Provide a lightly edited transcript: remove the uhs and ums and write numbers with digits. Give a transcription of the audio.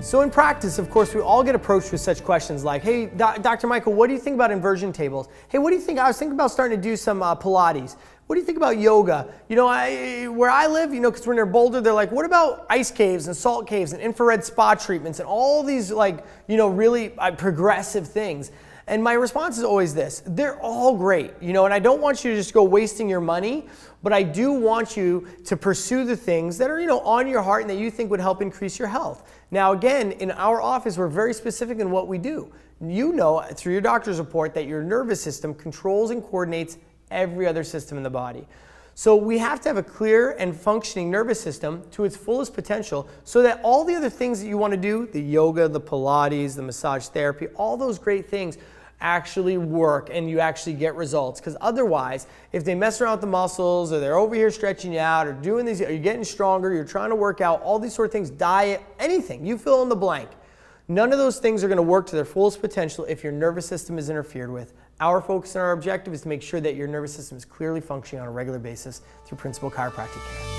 So in practice, of course, we all get approached with such questions like, hey, Dr. Michael, what do you think about inversion tables? Hey, what do you think? I was thinking about starting to do some Pilates. What do you think about yoga? You know, where I live, you know, because we're near Boulder, they're like, what about ice caves and salt caves and infrared spa treatments and all these, like, you know, really progressive things? And my response is always this: they're all great, you know, and I don't want you to just go wasting your money, but I do want you to pursue the things that are, you know, on your heart and that you think would help increase your health. Now, again, in our office, we're very specific in what we do. You know, through your doctor's report, that your nervous system controls and coordinates every other system in the body. So we have to have a clear and functioning nervous system to its fullest potential so that all the other things that you want to do, the yoga, the Pilates, the massage therapy, all those great things actually work and you actually get results. Because otherwise, if they mess around with the muscles or they're over here stretching you out or doing these, or you're getting stronger, you're trying to work out, all these sort of things, diet, anything, you fill in the blank. None of those things are going to work to their fullest potential if your nervous system is interfered with. Our focus and our objective is to make sure that your nervous system is clearly functioning on a regular basis through Principal Chiropractic care.